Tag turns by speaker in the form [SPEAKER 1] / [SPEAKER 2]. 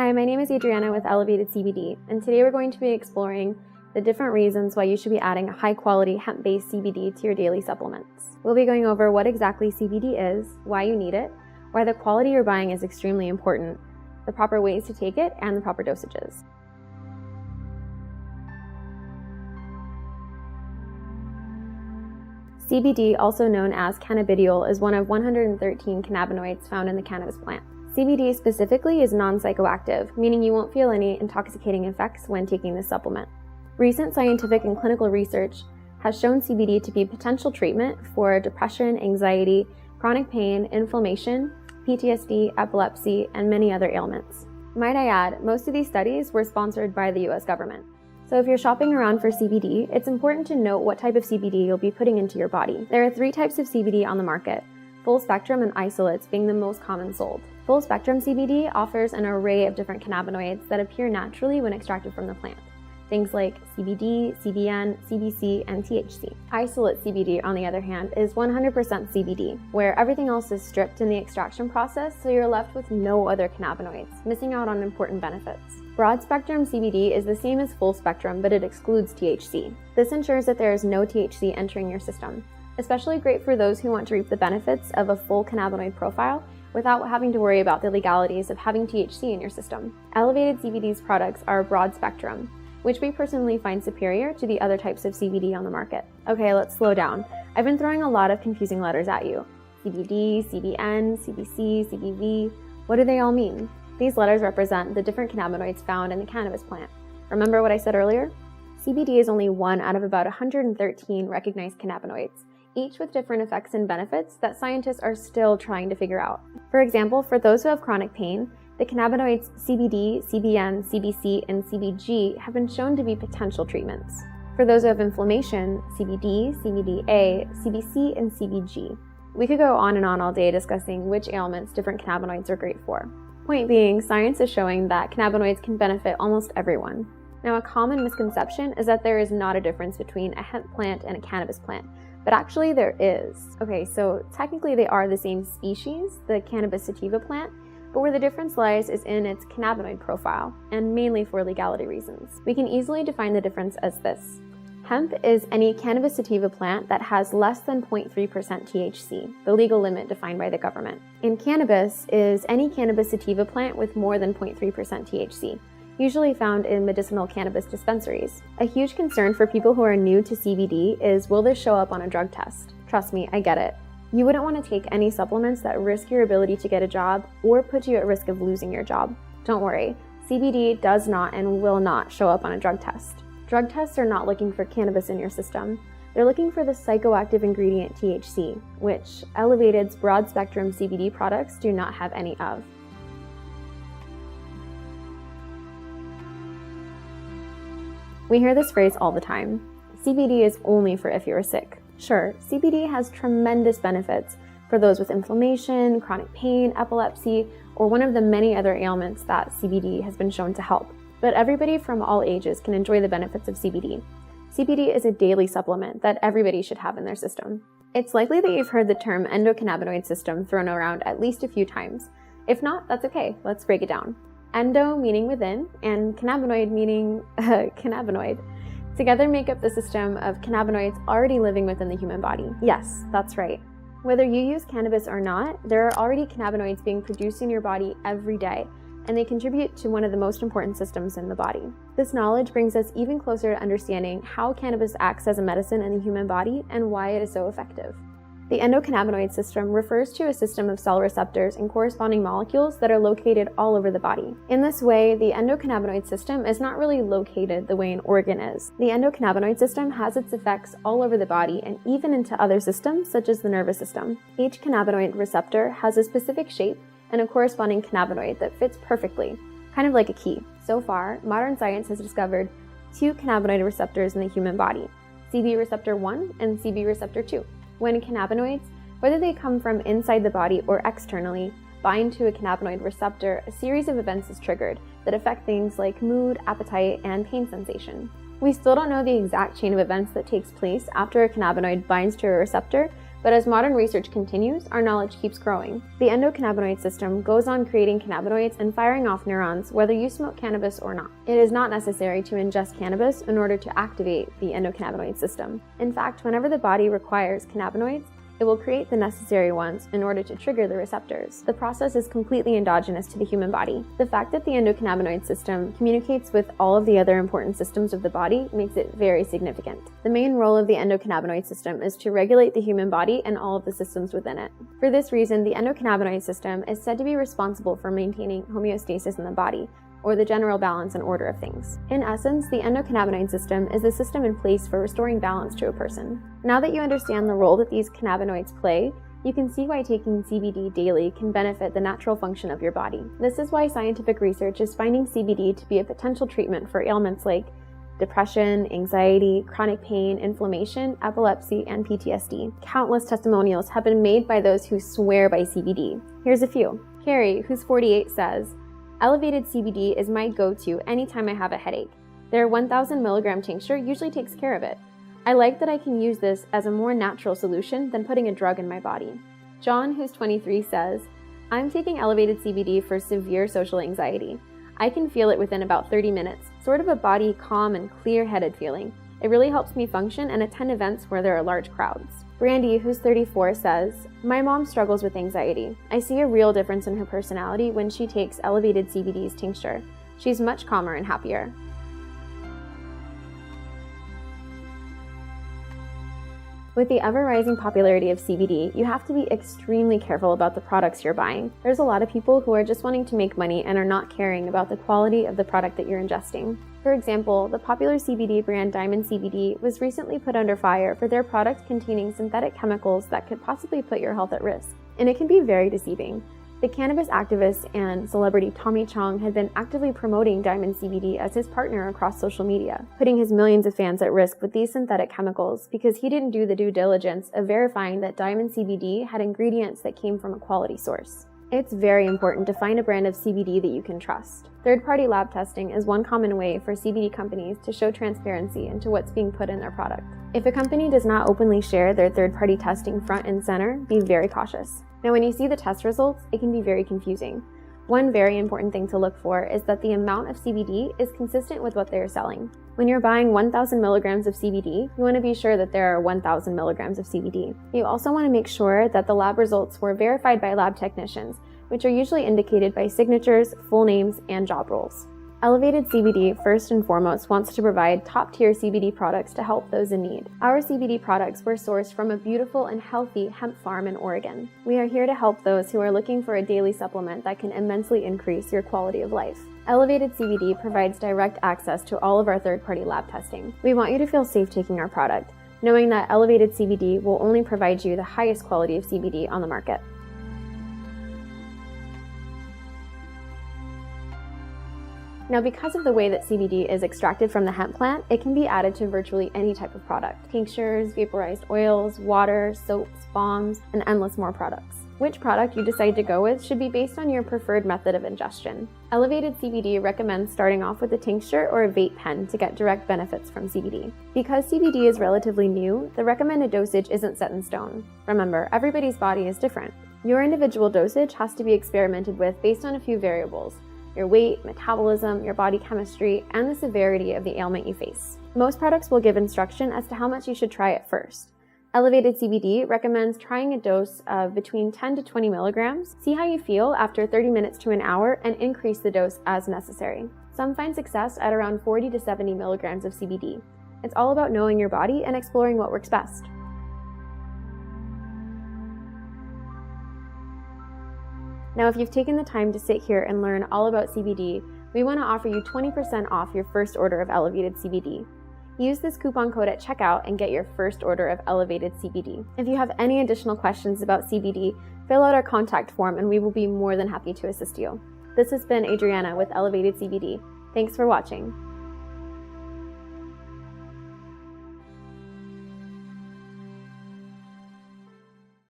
[SPEAKER 1] Hi, my name is Adriana with Elevated CBD, and today we're going to be exploring the different reasons why you should be adding a high-quality hemp-based CBD to your daily supplements. We'll be going over what exactly CBD is, why you need it, why the quality you're buying is extremely important, the proper ways to take it, and the proper dosages. CBD, also known as cannabidiol, is one of 113 cannabinoids found in the cannabis plant. CBD specifically is non-psychoactive, meaning you won't feel any intoxicating effects when taking this supplement. Recent scientific and clinical research has shown CBD to be a potential treatment for depression, anxiety, chronic pain, inflammation, PTSD, epilepsy, and many other ailments. Might I add, most of these studies were sponsored by the US government. So if you're shopping around for CBD, it's important to note what type of CBD you'll be putting into your body. There are 3 types of CBD on the market, full spectrum and isolates being the most common sold. Full spectrum CBD offers an array of different cannabinoids that appear naturally when extracted from the plant. Things like CBD, CBN, CBC, and THC. Isolate CBD, on the other hand, is 100% CBD, where everything else is stripped in the extraction process, so you're left with no other cannabinoids, missing out on important benefits. Broad spectrum CBD is the same as full spectrum, but it excludes THC. This ensures that there is no THC entering your system, especially great for those who want to reap the benefits of a full cannabinoid profile without having to worry about the legalities of having THC in your system. Elevated CBD's products are broad spectrum, which we personally find superior to the other types of CBD on the market. Okay, let's slow down. I've been throwing a lot of confusing letters at you. CBD, CBN, CBC, CBV. What do they all mean? These letters represent the different cannabinoids found in the cannabis plant. Remember what I said earlier? CBD is only one out of about 113 recognized cannabinoids, each with different effects and benefits that scientists are still trying to figure out. For example, for those who have chronic pain, the cannabinoids CBD, CBN, CBC, and CBG have been shown to be potential treatments. For those who have inflammation, CBD, CBDA, CBC, and CBG. We could go on and on all day discussing which ailments different cannabinoids are great for. Point being, science is showing that cannabinoids can benefit almost everyone. Now, a common misconception is that there is not a difference between a hemp plant and a cannabis plant, but actually there is. Okay, so technically they are the same species, the cannabis sativa plant, but where the difference lies is in its cannabinoid profile, and mainly for legality reasons. We can easily define the difference as this. Hemp is any cannabis sativa plant that has less than 0.3% THC, the legal limit defined by the government. And cannabis is any cannabis sativa plant with more than 0.3% THC, usually found in medicinal cannabis dispensaries. A huge concern for people who are new to CBD is, will this show up on a drug test? Trust me, I get it. You wouldn't want to take any supplements that risk your ability to get a job or put you at risk of losing your job. Don't worry, CBD does not and will not show up on a drug test. Drug tests are not looking for cannabis in your system. They're looking for the psychoactive ingredient THC, which Elevated's broad-spectrum CBD products do not have any of. We hear this phrase all the time. CBD is only for if you're sick. Sure, CBD has tremendous benefits for those with inflammation, chronic pain, epilepsy, or one of the many other ailments that CBD has been shown to help. But everybody from all ages can enjoy the benefits of CBD. CBD is a daily supplement that everybody should have in their system. It's likely that you've heard the term endocannabinoid system thrown around at least a few times. If not, that's okay. Let's break it down. Endo meaning within, and cannabinoid meaning cannabinoid. Together make up the system of cannabinoids already living within the human body. Yes, that's right. Whether you use cannabis or not, there are already cannabinoids being produced in your body every day, and they contribute to one of the most important systems in the body. This knowledge brings us even closer to understanding how cannabis acts as a medicine in the human body and why it is so effective. The endocannabinoid system refers to a system of cell receptors and corresponding molecules that are located all over the body. In this way, the endocannabinoid system is not really located the way an organ is. The endocannabinoid system has its effects all over the body and even into other systems such as the nervous system. Each cannabinoid receptor has a specific shape and a corresponding cannabinoid that fits perfectly, kind of like a key. So far, modern science has discovered 2 cannabinoid receptors in the human body, CB receptor 1 and CB receptor 2. When cannabinoids, whether they come from inside the body or externally, bind to a cannabinoid receptor, a series of events is triggered that affect things like mood, appetite, and pain sensation. We still don't know the exact chain of events that takes place after a cannabinoid binds to a receptor, But as modern research continues, our knowledge keeps growing. The endocannabinoid system goes on creating cannabinoids and firing off neurons whether you smoke cannabis or not. It is not necessary to ingest cannabis in order to activate the endocannabinoid system. In fact, whenever the body requires cannabinoids, it will create the necessary ones in order to trigger the receptors. The process is completely endogenous to the human body. The fact that the endocannabinoid system communicates with all of the other important systems of the body makes it very significant. The main role of the endocannabinoid system is to regulate the human body and all of the systems within it. For this reason, the endocannabinoid system is said to be responsible for maintaining homeostasis in the body, or the general balance and order of things. In essence, the endocannabinoid system is the system in place for restoring balance to a person. Now that you understand the role that these cannabinoids play, you can see why taking CBD daily can benefit the natural function of your body. This is why scientific research is finding CBD to be a potential treatment for ailments like depression, anxiety, chronic pain, inflammation, epilepsy, and PTSD. Countless testimonials have been made by those who swear by CBD. Here's a few. Carrie, who's 48, says, "Elevated CBD is my go-to anytime I have a headache. Their 1000 milligram tincture usually takes care of it. I like that I can use this as a more natural solution than putting a drug in my body." John, who's 23, says, "I'm taking elevated CBD for severe social anxiety. I can feel it within about 30 minutes, sort of a body calm and clear-headed feeling. It really helps me function and attend events where there are large crowds." Brandy, who's 34, says, "My mom struggles with anxiety. I see a real difference in her personality when she takes elevated CBD's tincture. She's much calmer and happier." With the ever-rising popularity of CBD, you have to be extremely careful about the products you're buying. There's a lot of people who are just wanting to make money and are not caring about the quality of the product that you're ingesting. For example, the popular CBD brand Diamond CBD was recently put under fire for their product containing synthetic chemicals that could possibly put your health at risk, and it can be very deceiving. The cannabis activist and celebrity Tommy Chong had been actively promoting Diamond CBD as his partner across social media, putting his millions of fans at risk with these synthetic chemicals because he didn't do the due diligence of verifying that Diamond CBD had ingredients that came from a quality source. It's very important to find a brand of CBD that you can trust. Third-party lab testing is one common way for CBD companies to show transparency into what's being put in their product. If a company does not openly share their third-party testing front and center, be very cautious. Now, when you see the test results, it can be very confusing. One very important thing to look for is that the amount of CBD is consistent with what they are selling. When you're buying 1000 milligrams of CBD, you want to be sure that there are 1000 milligrams of CBD. You also want to make sure that the lab results were verified by lab technicians, which are usually indicated by signatures, full names, and job roles. Elevated CBD, first and foremost, wants to provide top-tier CBD products to help those in need. Our CBD products were sourced from a beautiful and healthy hemp farm in Oregon. We are here to help those who are looking for a daily supplement that can immensely increase your quality of life. Elevated CBD provides direct access to all of our third-party lab testing. We want you to feel safe taking our product, knowing that Elevated CBD will only provide you the highest quality of CBD on the market. Now, because of the way that CBD is extracted from the hemp plant, it can be added to virtually any type of product. Tinctures, vaporized oils, water, soaps, balms, and endless more products. Which product you decide to go with should be based on your preferred method of ingestion. Elevated CBD recommends starting off with a tincture or a vape pen to get direct benefits from CBD. Because CBD is relatively new, the recommended dosage isn't set in stone. Remember, everybody's body is different. Your individual dosage has to be experimented with based on a few variables: your weight, metabolism, your body chemistry, and the severity of the ailment you face. Most products will give instruction as to how much you should try at first. Elevated CBD recommends trying a dose of between 10 to 20 milligrams. See how you feel after 30 minutes to an hour and increase the dose as necessary. Some find success at around 40 to 70 milligrams of CBD. It's all about knowing your body and exploring what works best. Now, if you've taken the time to sit here and learn all about CBD, we want to offer you 20% off your first order of Elevated CBD. Use this coupon code at checkout and get your first order of Elevated CBD. If you have any additional questions about CBD, fill out our contact form and we will be more than happy to assist you. This has been Adriana with Elevated CBD. Thanks for watching.